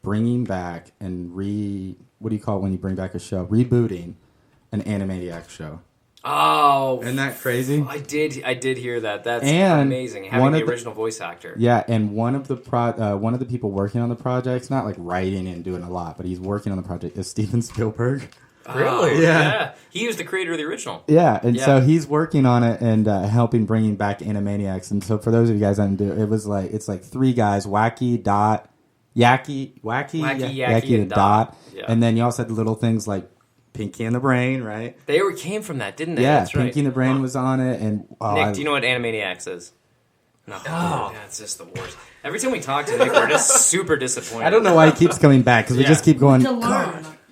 bringing back and what do you call it when you bring back a show? Rebooting an Animaniacs show. Oh, isn't that crazy? I did hear that. That's amazing. Having the original voice actor. Yeah, and one of the people working on the project, not like writing and doing a lot, but he's working on the project, is Steven Spielberg. Really? Yeah. He was the creator of the original. Yeah, and so he's working on it and helping bringing back Animaniacs. And so for those of you guys that didn't do it, it's like three guys: Wacky, Dot, Yaki, and Dot. Yeah. And then you also had little things like Pinky and the Brain, right? They came from that, didn't they? Yeah, That's Pinky and the Brain was on it. And Nick, do you know what Animaniacs is? No. Yeah, it's just the worst. Every time we talk to Nick, we're just super disappointed. I don't know why he keeps coming back, because we just keep going,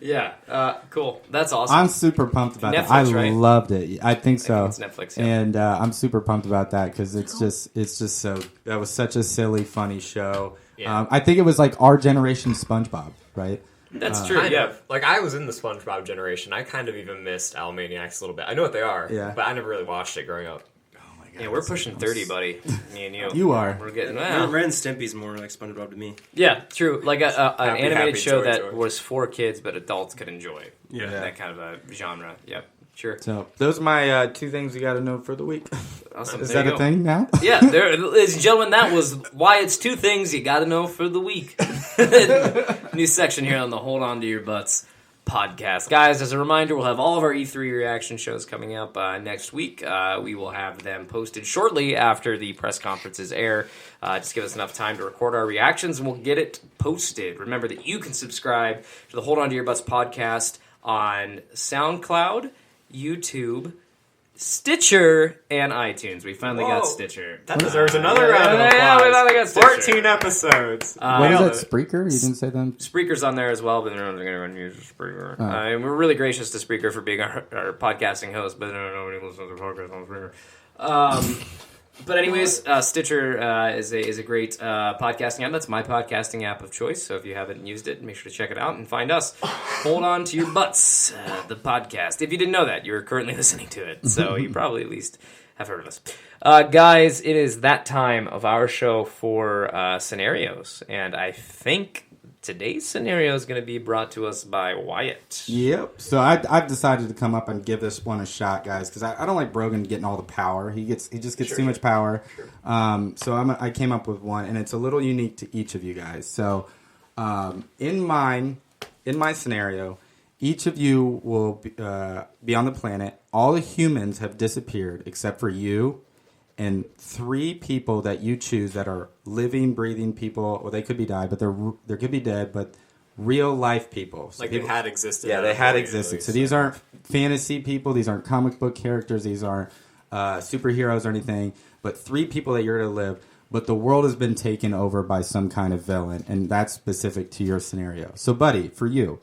Yeah, cool. That's awesome. I'm super pumped about Netflix, that. I right? loved it. I think so. I think it's Netflix, yeah. And I'm super pumped about that because it's just so. That was such a silly, funny show. Yeah. I think it was like our generation SpongeBob, right? That's true. Yeah, like I was in the SpongeBob generation. I kind of even missed Animaniacs a little bit. I know what they are, but I never really watched it growing up. Yeah, we're pushing 30, buddy. Me and you. You are. We're getting Ren and Stimpy's more like SpongeBob to me. Yeah, true. Like an animated show that was for kids, but adults could enjoy. Yeah. That kind of a genre. Yep, sure. So those are my two things you got to know for the week. Awesome. Is that a thing now? Yeah, ladies and gentlemen, that was why it's two things you got to know for the week. New section here on the Hold On to Your Butts podcast. Guys, as a reminder, we'll have all of our E3 reaction shows coming up next week. We will have them posted shortly after the press conferences air. Just give us enough time to record our reactions and we'll get it posted. Remember that you can subscribe to the Hold On to Your Butts podcast on SoundCloud, YouTube, Stitcher, and iTunes. We finally got Stitcher. That deserves another round of applause. Yeah, we finally got Stitcher. 14 episodes. What is that, Spreaker? You didn't say them? Spreaker's on there as well, but they're not going to use Spreaker. And we're really gracious to Spreaker for being our podcasting host, but nobody listens to podcasts on Spreaker. But anyways, Stitcher is a great podcasting app. That's my podcasting app of choice. So if you haven't used it, make sure to check it out and find us. Hold On to Your Butts, the podcast. If you didn't know that, you're currently listening to it. So you probably at least have heard of us. Guys, it is that time of our show for scenarios. And I think today's scenario is going to be brought to us by Wyatt. Yep. So I've decided to come up and give this one a shot, guys, because I don't like Brogan getting all the power. He just gets too much power. Sure. So I came up with one, and it's a little unique to each of you guys. So in my scenario, each of you will be on the planet. All the humans have disappeared except for you and 3 people that you choose that are living, breathing people, or they could be died, but they could be dead, but real life people. So like people, they had existed. Yeah, they had existed. So these aren't fantasy people. These aren't comic book characters. These aren't superheroes or anything. But 3 people that you're going to live. But the world has been taken over by some kind of villain, and that's specific to your scenario. So, buddy, for you,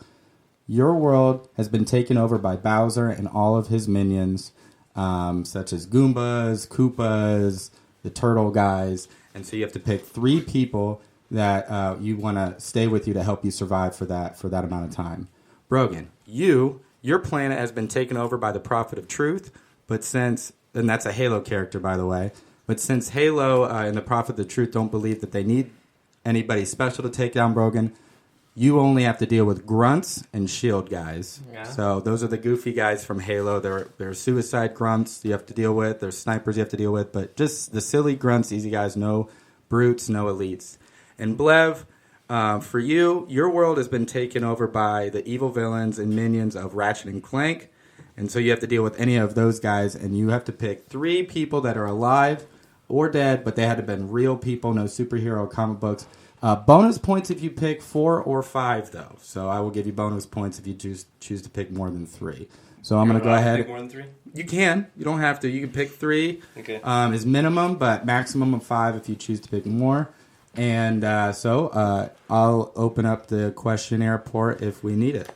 your world has been taken over by Bowser and all of his minions. Such as Goombas, Koopas, the turtle guys. And so you have to pick 3 people that you want to stay with you to help you survive for that amount of time. Brogan, your planet has been taken over by the Prophet of Truth, and that's a Halo character, by the way, but since Halo and the Prophet of the Truth don't believe that they need anybody special to take down Brogan, you only have to deal with grunts and shield guys. Yeah. So those are the goofy guys from Halo. They're suicide grunts you have to deal with. There's snipers you have to deal with. But just the silly grunts, easy guys, no brutes, no elites. And Blev, for you, your world has been taken over by the evil villains and minions of Ratchet and Clank. And so you have to deal with any of those guys. And you have to pick 3 people that are alive or dead, but they had to have been real people, no superhero comic books. Bonus points if you pick 4 or 5, though. So I will give you bonus points if you choose to pick more than 3. So I'm going to go ahead. Pick more than 3? You can. You don't have to. You can pick 3. Okay. Is minimum, but maximum of 5 if you choose to pick more. And so I'll open up the questionnaire port if we need it.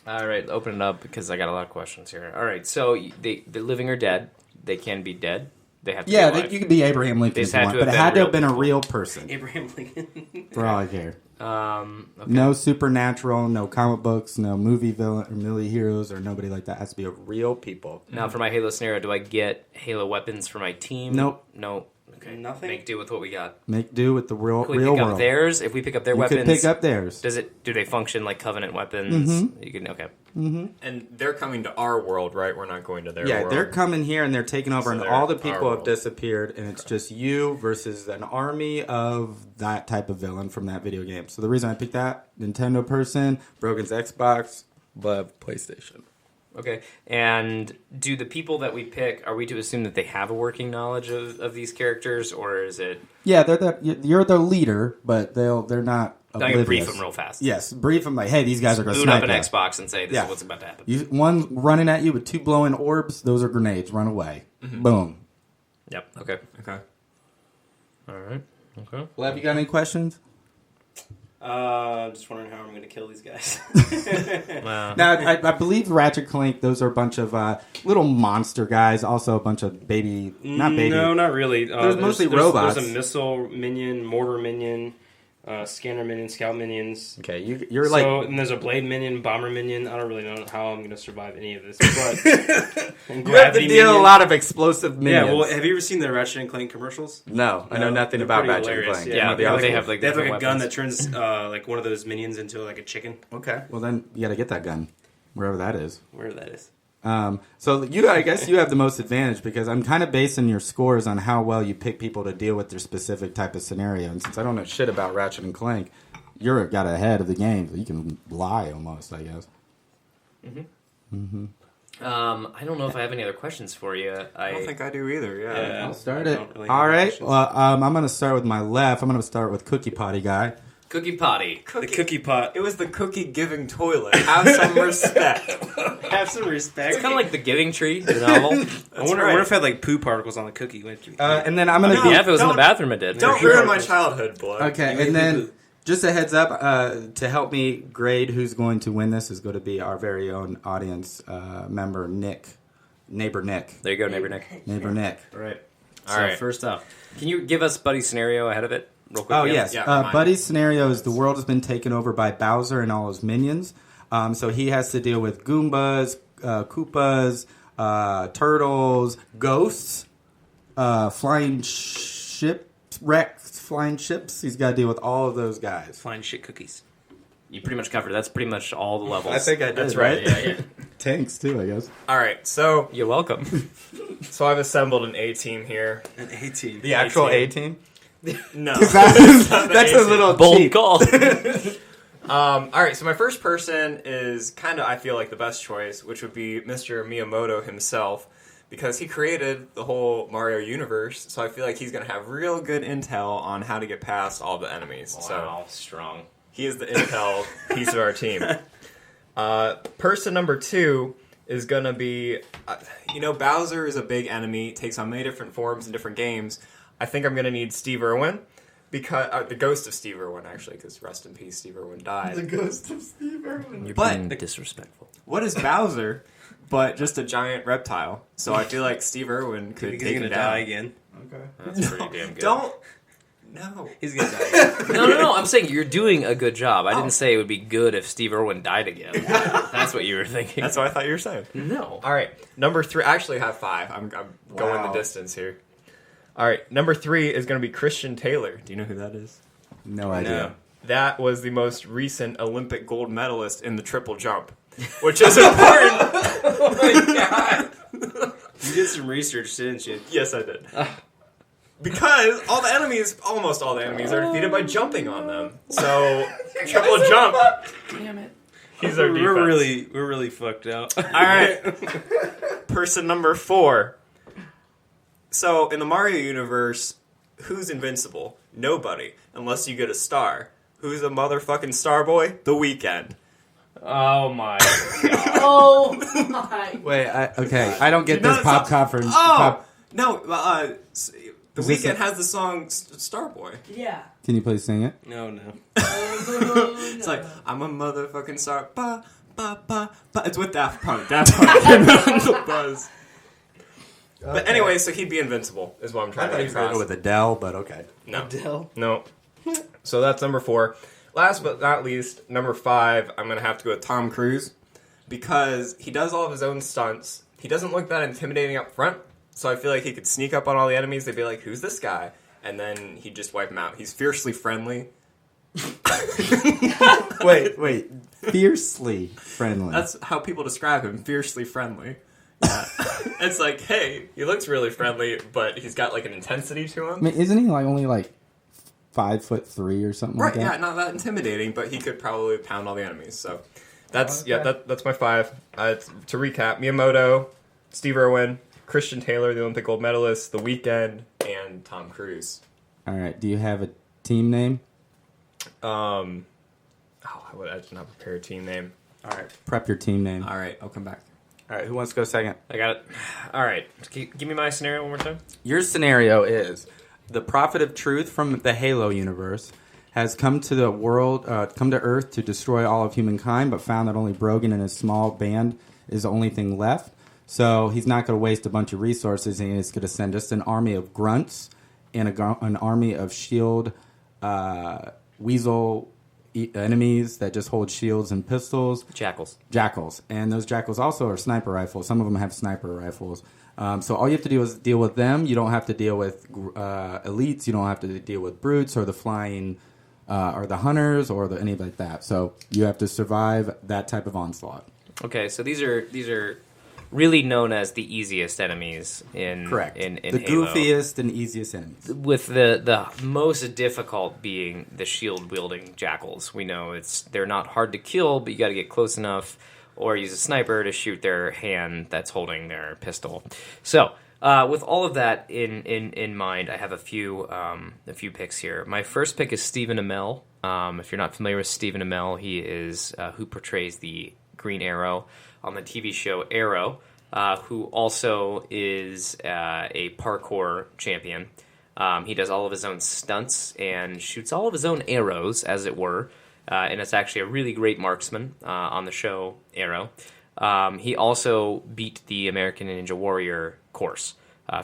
All right, open it up because I got a lot of questions here. All right, so they're living or dead. They can be dead. They have to be alive. You could be Abraham Lincoln if you want, but it had to have been a real person. Abraham Lincoln. For all I care. Okay. No supernatural, no comic books, no movie villain or movie heroes or nobody like that. It has to be a real people. Now, for my Halo scenario, do I get Halo weapons for my team? Nope. No. Okay. Nothing? Make do with what we got. Make do with the real Can we pick world. up theirs? If we pick up their You weapons, could pick up theirs. do they function like Covenant weapons? Mm-hmm. You can okay. And they're coming to our world, right? We're not going to their Yeah, world. they're coming here and they're taking over, So and they're all the our people have world. disappeared, and it's just you versus an army of that type of villain from that video game. So the reason I picked that, Nintendo person, Brogan's Xbox, Lev PlayStation. Okay. And do the people that we pick, are we to assume that they have a working knowledge of these characters, or is it? Yeah, you're the leader, but they're not I'm going to brief them real fast. Yes, brief them like, hey, these guys are going to Boot up snipe an you. Xbox and say, this Yeah. is what's about to happen. One running at you with 2 glowing orbs, those are grenades. Run away. Boom. Yep. Okay. Okay. All right. Okay. Lev, you got any questions? Just wondering how I'm going to kill these guys. Wow. Now, I believe Ratchet Clank, those are a bunch of little monster guys, also a bunch of baby, not baby. No, not really. Mostly robots. There's a missile minion, mortar minion, scanner minion, scout minions. Okay, you're like... And there's a blade minion, bomber minion. I don't really know how I'm going to survive any of this. But and You have to gravity deal minion. a lot of explosive minions. Yeah, well, have you ever seen the Ratchet and Clank commercials? No, I know No, nothing they're about pretty Ratchet and hilarious, Clank. Yeah, They they are- have like They have like a different gun weapons. that turns like one of those minions into like a chicken, Okay, well then you got to get that gun, wherever that is. wherever that is. So I guess you have the most advantage because I'm kind of basing your scores on how well you pick people to deal with their specific type of scenario. And since I don't know shit about Ratchet and Clank, you're got ahead of the game. So you can lie almost, I guess. I don't know if I have any other questions for you. I don't think I do either, yeah. I'll start I it. don't really All have right. questions. Well, I'm going to start with my left. I'm going to start with Cookie Potty Guy. Cookie Potty. The cookie pot. It was the cookie-giving toilet. Have some respect. Have some respect. It's kind of like The Giving Tree, the novel. I wonder if it had like poo particles on the cookie. And then I'm going to No. Yeah, if it was in the Don't- bathroom, it did. Don't ruin my childhood, blood. Okay, and then just a heads up to help me grade who's going to win this is going to be our very own audience member, Neighbor Nick. There you go, Neighbor Nick. Neighbor Nick. All right. All So right. first up, Can you give us Buddy's scenario ahead of it? Real quick. Oh, again? yes. Yeah, remind me. Buddy's scenario is the world has been taken over by Bowser and all his minions. So he has to deal with Goombas, Koopas, turtles, ghosts, flying flying ships. He's got to deal with all of those guys. flying shit cookies. You pretty much covered. That's pretty much all the levels. I think I did. That's right. Yeah. Tanks, too, I guess. All right, so You're welcome. I've assembled an A team here. An 18. The actual A team? No. That's not the a A-team. little Bold cheap. call. All right, so my first person is kind of, I feel like, the best choice, which would be Mr. Miyamoto himself, because he created the whole Mario universe, so I feel like he's going to have real good intel on how to get past all the enemies. Wow, strong. So he is the intel piece of our team. Person number 2 is going to be, Bowser is a big enemy, takes on many different forms in different games. I think I'm going to need Steve Irwin. Because the ghost of Steve Irwin, actually, because rest in peace, Steve Irwin died. ghost of Steve Irwin. You're But- being disrespectful. What is Bowser but just a giant reptile? So I feel like Steve Irwin could He's take gonna him down. die again. Okay. That's pretty damn good. Don't. No. He's gonna die again. No. I'm saying you're doing a good job. I didn't say it would be good if Steve Irwin died again. That's what you were thinking. That's what I thought you were saying. No. All right, number 3. I actually have 5. I'm going the distance here. All right, number 3 is going to be Christian Taylor. Do you know who that is? No idea. That was the most recent Olympic gold medalist in the triple jump, which is important. Oh my god. You did some research, didn't you? Yes, I did. Because almost all the enemies are defeated by jumping on them. So, triple jump. Damn it. He's our defense. We're really fucked out. All right. Person number 4. So, in the Mario universe, who's invincible? Nobody, unless you get a star. Who's a motherfucking star boy? The Weeknd. Oh my god. Oh my. Wait, okay. I don't get No, this it's pop not- conference. Oh! No, the Is this Weeknd a- has the song Starboy. Yeah. Can you please sing it? No. It's like, I'm a motherfucking star. Ba, ba, ba, ba. It's with Daft Punk. Daft Punk came on the buzz. But anyway, so he'd be invincible, is what I'm I trying thought to he get was going to go across. with Adele, but okay. No. Adele. No. So that's number 4. Last but not least, number 5, I'm going to have to go with Tom Cruise. Because he does all of his own stunts. He doesn't look that intimidating up front. So I feel like he could sneak up on all the enemies. They'd be like, "Who's this guy?" And then he'd just wipe them out. He's fiercely friendly. Wait. Fiercely friendly. That's how people describe him. Fiercely friendly. Yeah. It's like, hey, he looks really friendly, but he's got like an intensity to him. I mean, isn't he like only like 5'3" or something Right, like that? yeah, not that intimidating, but he could probably pound all the enemies. So that's that's my 5. To recap, Miyamoto, Steve Irwin, Christian Taylor, the Olympic gold medalist, The Weeknd, and Tom Cruise. All right. Do you have a team name? I did not prepare a team name. All right. Prep your team name. All right, I'll come back. All right. Who wants to go second? I got it. All right. Give me my scenario one more time. Your scenario is the Prophet of Truth from the Halo universe has come to the world, come to Earth to destroy all of humankind, but found that only Brogan and his small band is the only thing left. So he's not going to waste a bunch of resources, and he's going to send just an army of grunts and an army of shield weasel enemies that just hold shields and pistols. Jackals. And those jackals also are sniper rifles. Some of them have sniper rifles. So all you have to do is deal with them. You don't have to deal with elites. You don't have to deal with brutes or the flying or the hunters or any like that. So you have to survive that type of onslaught. Okay, so these are really known as the easiest enemies in in the Halo. goofiest and easiest enemies. With the most difficult being the shield wielding jackals. We know they're not hard to kill, but you got to get close enough or use a sniper to shoot their hand that's holding their pistol. So with all of that in mind, I have a few picks here. My first pick is Stephen Amell. If you're not familiar with Stephen Amell, he is who portrays the Green Arrow on the TV show Arrow, who also is a parkour champion. He does all of his own stunts and shoots all of his own arrows, as it were, and it's actually a really great marksman on the show Arrow. He also beat the American Ninja Warrior course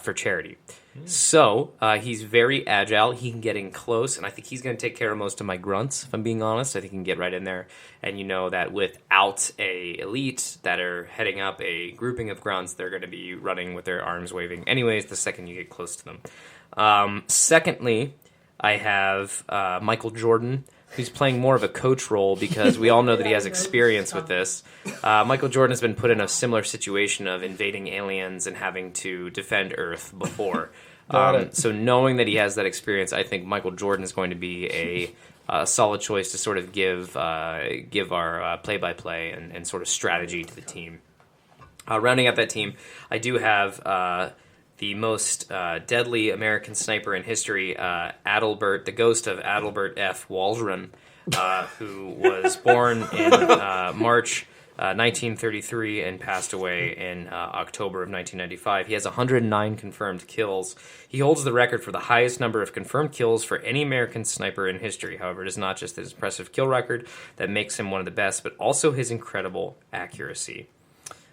for charity. So he's very agile. He can get in close, and I think he's going to take care of most of my grunts, if I'm being honest. I think he can get right in there. And you know that without a elite that are heading up a grouping of grunts, they're going to be running with their arms waving anyways the second you get close to them. Secondly, I have Michael Jordan, who's playing more of a coach role because we all know that he has experience with this. Michael Jordan has been put in a similar situation of invading aliens and having to defend Earth before. So knowing that he has that experience, I think Michael Jordan is going to be a solid choice to sort of give our play-by-play and sort of strategy to the team. Rounding out that team, I do have the most deadly American sniper in history, Adalbert, the ghost of Adalbert F. Waldron, who was born in March 1933 and passed away in October of 1995. He has 109 confirmed kills. He holds the record for the highest number of confirmed kills for any American sniper in history. However, it is not just his impressive kill record that makes him one of the best, but also his incredible accuracy.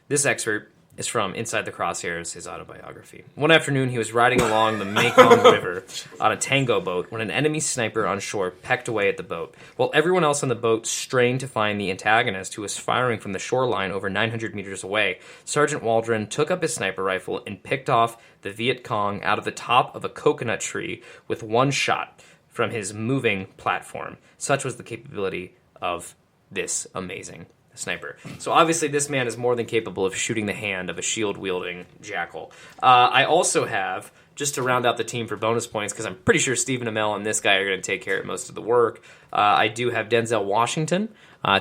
This excerpt is from Inside the Crosshairs, his autobiography. One afternoon, he was riding along the Mekong River on a tango boat when an enemy sniper on shore pecked away at the boat. While everyone else on the boat strained to find the antagonist, who was firing from the shoreline over 900 meters away, Sergeant Waldron took up his sniper rifle and picked off the Viet Cong out of the top of a coconut tree with one shot from his moving platform. Such was the capability of this amazing sniper. So obviously this man is more than capable of shooting the hand of a shield-wielding jackal. I also have, just to round out the team for bonus points, because I'm pretty sure Stephen Amell and this guy are going to take care of most of the work, I do have Denzel Washington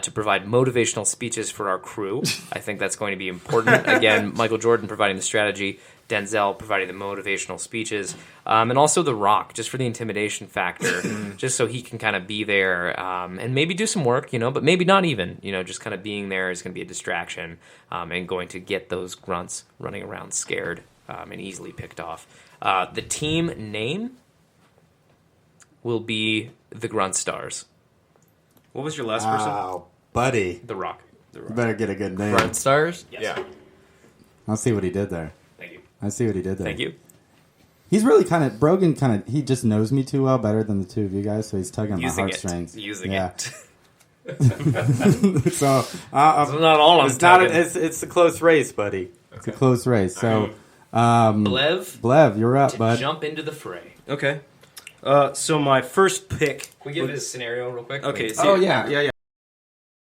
to provide motivational speeches for our crew. I think that's going to be important. Again, Michael Jordan providing the strategy, Denzel providing the motivational speeches, and also The Rock, just for the intimidation factor, just so he can kind of be there and maybe do some work, but maybe not even, just kind of being there is going to be a distraction and going to get those grunts running around scared and easily picked off. The team name will be the Grunt Stars. What was your last person? Wow, buddy. The Rock. You better get a good name. Grunt Stars? Yes. Yeah. I'll see what he did there. Thank you. I see what he did there. Thank you. He's really Brogan he just knows me too well, better than the two of you guys, so he's tugging on my heartstrings. Using it. So, It's not all I'm it's tugging. it's a close race, buddy. It's a close race. So, Blev, you're up, to bud. jump into the fray. Okay. So my first pick. Can we give this scenario real quick? Okay. Wait. So Oh yeah.